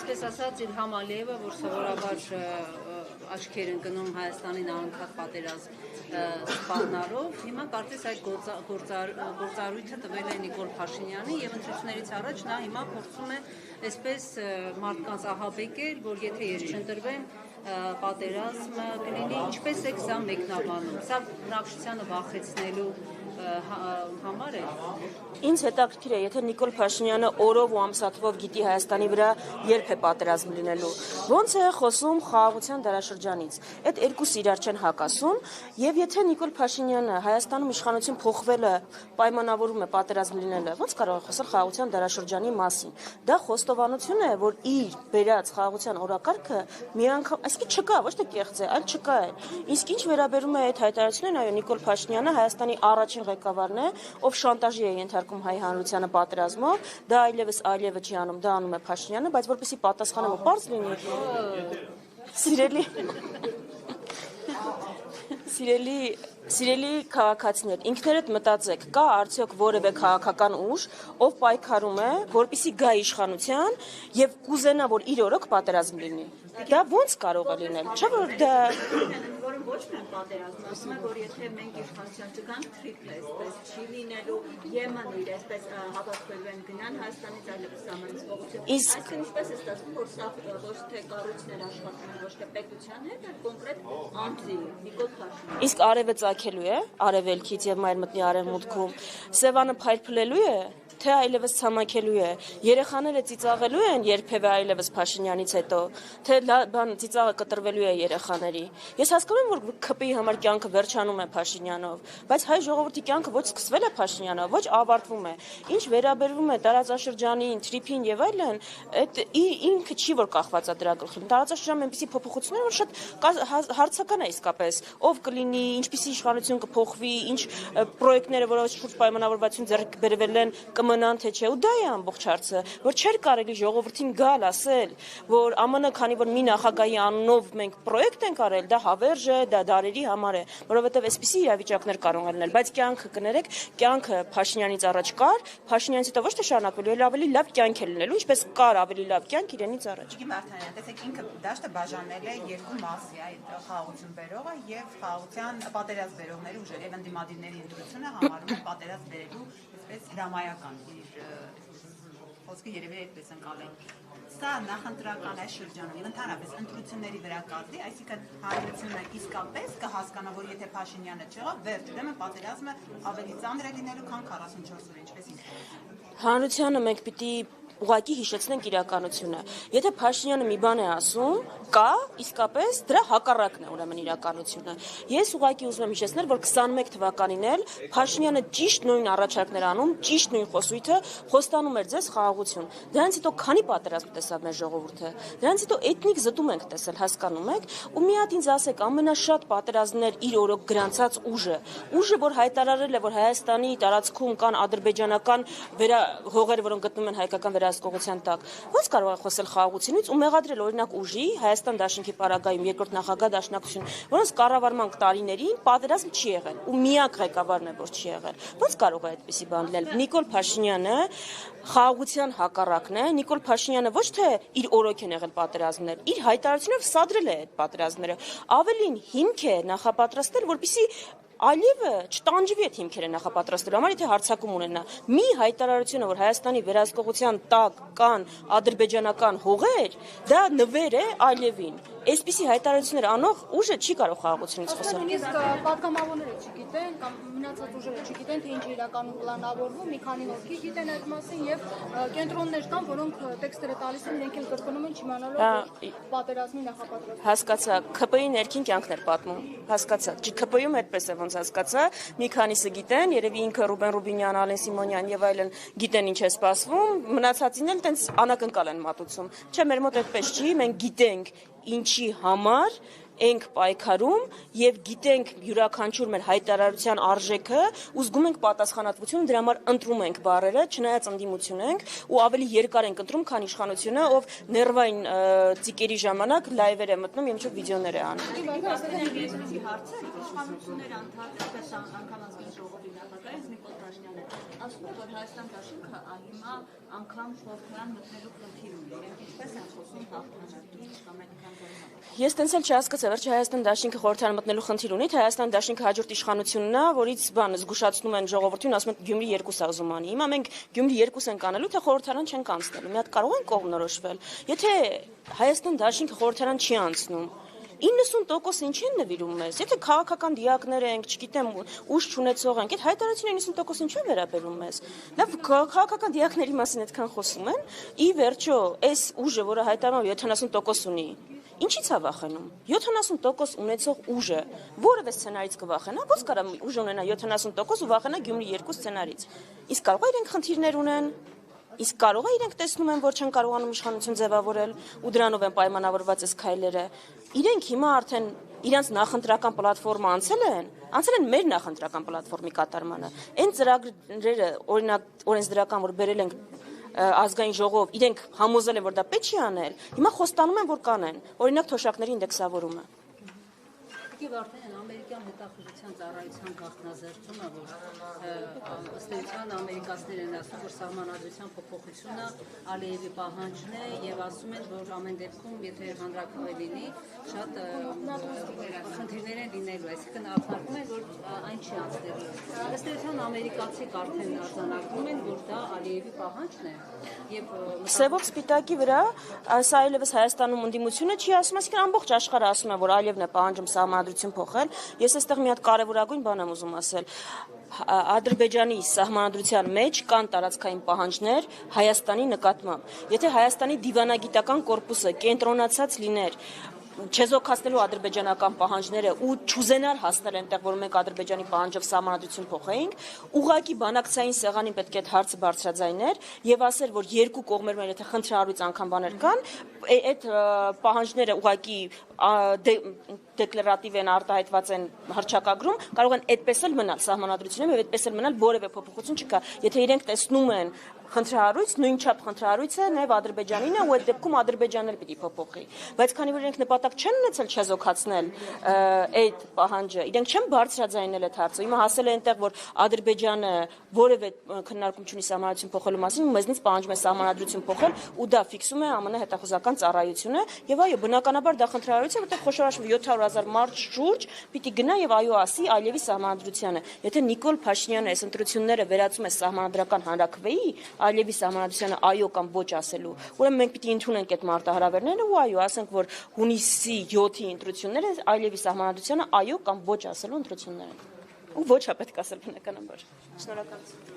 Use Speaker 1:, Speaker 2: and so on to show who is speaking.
Speaker 1: այսպես ասած Իլհամ Ալիևը, որ սովորաբար աչքեր ընկնում Հայաստանին անկախ պատերազմ սպառնալով, հիմա կարծես այդ գործառույթը տվել է Նիկոլ Փաշինյանի եւ ընտրություններից առաջ նա հիմա փորձում է այսպես մարդկանց ահաբեկել, որ եթե ես չընտրվեմ պատերազմը կլինի, ինչպես է սա մեկնաբանում, սա բնակչությանը վախեցնելու համար է։
Speaker 2: Ինձ հետաքրքիր է, եթե Նիկոլ Փաշինյանը օրով ու ամսաթվով գիտի Հայաստանի վրա երբ է պատերազմ լինելու, ոնց է խոսում խաղաղության դարաշրջանից։ Այդ երկուսը իրար չեն հակասում, եւ եթե Նիկոլ Փաշինյանը Հայաստանում իշխանություն փոխվելը պայմանավորում է պատերազմ լինելը, ոնց կարող է խոսել խաղաղության դարաշրջանի մասին։ Դա խոստովանություն է, որ իր բերած խաղաղության օրակարգը մի անգամ, այսինքն չկա, ոչ թե կեղծ է, այլ չկա է։ Իսկ ինչ վերաբերում է այդ հայտարարություններին, այո, Նիկոլ Փաշինյանը Հայաստանի առաջին ղեկավարն է, ով շանտաժի է ենթարկում հայ հանրությանը պատերազմով, դա այլևս Ալիևը չի անում, դա անում է Փաշինյանը, բայց որպեսզի պատասխանը պարզ լինի, Սիրելի քաղաքացիներ, ինքներդ մտածեք, կա արդյոք որևէ քաղաքական ուժ, ով պայքարում է, որպեսզի գա իշխանության եւ կուզենա, որ իր օրոք պատերազմ լինի։ Դա ոնց կարող է լինել, չէ՞ որ դա
Speaker 3: որը ոչ միայն պատերազմ, ասում է, որ եթե մենք իշխանության չգանք թրիպլ այսպես չի լինելու, Եմենը իր այսպես հավաքվելու են գնան Հայաստանից այլևս սահմանից փոխություն։ Այսինքն ինչպես է ստացվում, որ սա ոչ թե կառույցներ աշխատում են, ոչ թե պետության հետ, այլ կոնկրետ անձի Նիկոլ Փաշինյանը։
Speaker 2: Իսկ արևը ծագելու է, արևելքից եւ մայր մտնի արևմուտքում, Սևանը փայլփլելու է, թե այլևս ցամաքելու է, երեխաները ծիծաղելու են երբևէ այլևս Փաշինյանից հետո, թե բան ծիծաղը կտրվելու է երեխաների։ Ես հասկանում եմ, որ ԿՊ-ի համար կյանքը վերջանում է Փաշինյանով, բայց հայ ժողովրդի կյանքը ոչ սկսվել է Փաշինյանով, ոչ ավարտվում է։ Ինչ վերաբերվում է տարածաշրջանին, թրիփին եւ այլն, այդ ինքը չի որ կախված է դրա գլխին։ Տարածաշրջանում այնպիսի փոփոխություններ, որ շատ հարցական է իսկապես, ով կլինի, ինչպիսի իշխանություն կփոխվի, ինչ պրոյեկտները, որոնց շուրջ պայմանավորվածություն ձեռք բերվել են, կմնան թե չէ, ու դա է ամբողջ հարցը, որ չէր կարելի ժողովրդին գալ ասել, որ ԱՄՆ քանի որ մի նախագահի անունով մենք պրոյեկտ ենք արել, դա հավերժ է, դա դարերի համար է, որովհետև այսպիսի իրավիճակներ կարող են լինել, բայց կյանքը կներեք, կյանքը Փաշինյանից առաջ կար, Փաշինյանից հետո ոչ թե շարունակվելու, այլ ավելի լավ կյանք է լինելու, ինչպես կար ավելի լավ կյանք իրենից առաջ։
Speaker 4: Մարտանյան, տեսեք ինքը դաշտը բաժանել է երկու մասի, այդ խաղաղություն բերողը եւ խաղաղության պատերազմ բերողների ուժերը եւ ընդդիմադիրների ընտրությունը համարում են պատերազմ բերելու այսպես հրամայական խոսքը երևի այդպես ընկալել։ Սա նախընտրական այս շրջանում եւ ընդհանրապես ընտրությունների վրա կազմի, այսինքն հանրությունը իսկապես կհասկանա, որ եթե Փաշինյանը չեղավ, վերջ, ուրեմն պատերազմը ավելի ծանր է լինելու, քան 44 օր, ինչպես ինձ։
Speaker 2: Հանրությանը մենք պիտի ուղղակի հիշեցնենք իրականությունը։ Եթե Փաշինյանը մի բան է ասում, կա, իսկապես դրա հակառակն է ուրեմն իրականությունը։ Ես ուղղակի ուզում եմ հիշեցնել, որ 21 թվականին էլ Փաշինյանը ճիշտ նույն առաջարկներ անում, ճիշտ նույն խոսույթը խոստանում էր ձեզ խաղաղություն։ Դրանից հետո քանի պատերազմ տեսավ մեր ժողովուրդը։ Դրանից հետո էթնիկ զտում ենք տեսել, հասկանում եք։ Ու մի հատ ինձ ասեք, ամենաշատ պատերազմներ իր օրոք գրանցած ուժը, որ հայտարարել է, որ Հայաստանի տարածքում կան ադրբեջանական հողեր, որոնք գտնվում են հայկական վերահսկողության տակ, ո՞նց կարող է խոսել խաղաղությունից ու մեղադրել օրինակ ուժի Հայաստան Դաշնքի պարագայում երկրորդ նախագահ դաշնակցություն, որոնց կառավարման տարիներին պատերազմ չի եղել ու միակ ղեկավարն է, որ չի եղել։ Ո՞նց կարող է այդպեսի բան լինել։ Նիկոլ Փաշինյանը խաղաղության հակառակն է, Նիկոլ Փաշինյանը ոչ թե իր օրոք են եղել պատերազմներ, իր հայտարարությունով սադրել է այդ պատերազմները։ Ավելին հիմք է նախապատրաստել, որպեսզի Ալիևը չտանջվի այդ հիմքերը նախապատրաստելու համար, եթե հարձակում ունենա։ Մի հայտարարությունը, որ Հայաստանի վերահսկողության տակ կան ադրբեջանական հողեր, դա նվեր է Ալիևին։ Այսպիսի հայտարարություններ անող ուժը չի կարող խաղաղությունից խոսել։
Speaker 5: Իսկ պատգամավորները չգիտեն կամ մնացած ուժերը չգիտեն, թե ինչ է իրականում պլանավորվում, մի քանի հոգի գիտեն այդ մասին եւ կենտրոններ կան, որոնք տեքստերը տալիս են, իրենք էլ կրկնում են չիմանալով պատերազմի նախապատրաստում։
Speaker 2: Հասկացա, ԿՊ-ի ներքին կյանքն էր պատմում։ Հասկացա։ ԿՊ-ում այդպես է ոնց հասկացա, մի քանիսը գիտեն, երևի ինքը Ռուբեն Ռուբինյան, Ալեն Սիմոնյան եւ այլն գիտեն ինչ է սպասվում, մնացածին էլ տենց անակնկալ են մատուցում։ Չէ, մեր մոտ այդպես չի, մենք գիտենք ինչի համար ենք պայքարում եւ գիտենք յուրաքանչյուր մեր հայտարարության արժեքը ու զգում ենք պատասխանատվություն, դրա համար ընտրում ենք բառերը, չնայած ընդդիմություն ենք ու ավելի երկար ենք ընտրում, քան իշխանությունը, ով ներվային ծիկերի ժամանակ լայվեր է մտնում եւ ինչ-որ վիդեոներ է անում։
Speaker 3: Իշխանությունները անդադար անգամ ազգային ժողովի նախագահ Նիկոլ Փաշինյանը ասում է, որ Հայաստան դաշինքը հիմա անգամ խորհրդարան մտնելու խնդիր ունի։ Ինչպես են խոսում հաղթանակի կամ այնքան
Speaker 2: Ես տենց էլ չհասկացա, վերջի Հայաստան դաշինքը խորհրդարան մտնելու խնդիր ունի, թե Հայաստան դաշինքը հաջորդ իշխանությունն է, որից զգուշացնում են ժողովրդին, ասում են Գյումրի 2 ուզում անի։ Հիմա մենք Գյումրի 2 ենք անելու, թե խորհրդարան չենք անցնելու։ Մի հատ կարող են կողմնորոշվել։ Եթե Հայաստան դաշինքը խորհրդարան չի անցնում, 90% ինչ են նվիրում մեզ։ Եթե քաղաքական դիակներ ենք, չգիտեմ, ուժ չունեցող ենք, այդ հայտարարությունը 90% ինչու է վերաբերում մեզ։ Լավ, քաղաքական դիակների մասին այդքան խոսում են, ի վերջո, այս ուժը, որը հայտարարում 70% ունի, ինչի՞ց է վախենում։ 70% ունեցող ուժը որևէ սցենարից կվախենա, ո՞ց կարա ուժ ունենա 70% ու վախենա Գյումրի 2 սցենարից։ Իսկ կարող է իրենք խնդիրներ ունեն։ Իսկ կարող է իրենք տեսնում են, որ չեն կարողանում իշխանություն ձևավորել ու դրանով են պայմանավորված այս քայլերը։ Իրենք հիմա արդեն իրանց նախընտրական պլատֆորմը անցել են մեր նախընտրական պլատֆորմի կատարմանը։ Այն ծրագրերը, օրինակ օրենսդրական, որ բերել ենք ազգային ժողով, իրենք համոզել են, որ դա պետք չի անել, հիմա խոստանում են, որ կանեն, օրինակ թոշակների ինդեքսավորումը։
Speaker 1: Եվ արդեն ամերիկյան հետախուզության ծառայության գաղտնազերծումը, որ ըստ էության ամերիկացիներն են ասում, որ սահմանադրության փոփոխությունը Ալիևի պահանջն է եւ ասում են, որ ամեն դեպքում, եթե հանրաքվե լինի, շատ խնդիրներ են լինելու, այսինքն ակնարկում են, որ այն չի անցնելու։ Ըստ էության ամերիկացիք արդեն արձանագրում են, որ դա Ալիևի պահանջն է եւ
Speaker 2: Սևով սպիտակի վրա սա այլևս Հայաստանում ընդդիմությունը չի ասում, այսինքն ամբողջ աշխարհը ասում է, որ Ալիևն է պահանջում սահմանադրություն փոխել։ Ես այստեղ մի հատ կարևորագույն բան եմ ուզում ասել։ Ադրբեջանի սահմանադրության մեջ կան տարածքային պահանջներ Հայաստանի նկատմամբ։ Եթե Հայաստանի դիվանագիտական կորպուսը կենտրոնացած լիներ չեզոքացնելու ադրբեջանական պահանջները ու չուզենար հասնել այնտեղ, որ մենք Ադրբեջանի պահանջով սահմանադրություն փոխեինք, ուղղակի բանակցային սեղանին պետք է հարցը բարձրաձայներ եւ ասեր, որ երկու կողմերում եթե խնդրահարույց անգամ բաներ կան, այդ պահանջները ուղղակի դեկլարատիվ են, արտահայտված են հռչակագրում, կարող են այդպես էլ մնալ սահմանադրությունում եւ այդպես էլ մնալ, որևէ փոփոխություն չկա։ Եթե իրենք տեսնում են խնդրահարույց, նույն չափ խնդրահարույց է նաև Ադրբեջանին ու այդ դեպքում Ադրբեջանն էլ պիտի փոփոխի։ Բայց քանի որ իրենք նպատակ չեն ունեցել չեզոքացնել այդ պահանջը, իրենք չեն բարձրաձայնել այդ հարցը։ Հիմա հասել է այնտեղ, որ Ադրբեջանը որևէ քննարկում չունի սահմանադրություն փոխելու մասին, մեզնից պահանջում է սահմանադրություն փոխել ու դա ֆիքսում է ԱՄՆ հետախուզական ծառայությունը եւ այո, բնականաբար դա խնդրահարույց է, որտեղ խոշորաշվ 700,000 մարդ շուրջ պիտի գնա եւ այո ասի Ալիևի սահմանադրությանը։ Եթե Նիկոլ Փաշինյանը այս ընտրությունները վերածում է սահմանադրական հանրաքվեի, Ալիևի սահմանադրությանը այո կամ ոչ ասելու, ուրեմն մենք պիտի ընդունենք այդ մարտահրավերները ու այո, ասենք, որ հունիսի 7-ի ընտրությունները Ալիևի սահմանադրությանը այո կամ ոչ ասելու ընտրություններ են։ Ու ոչ է պետք ասել բնականաբար։ Շնորհակալություն։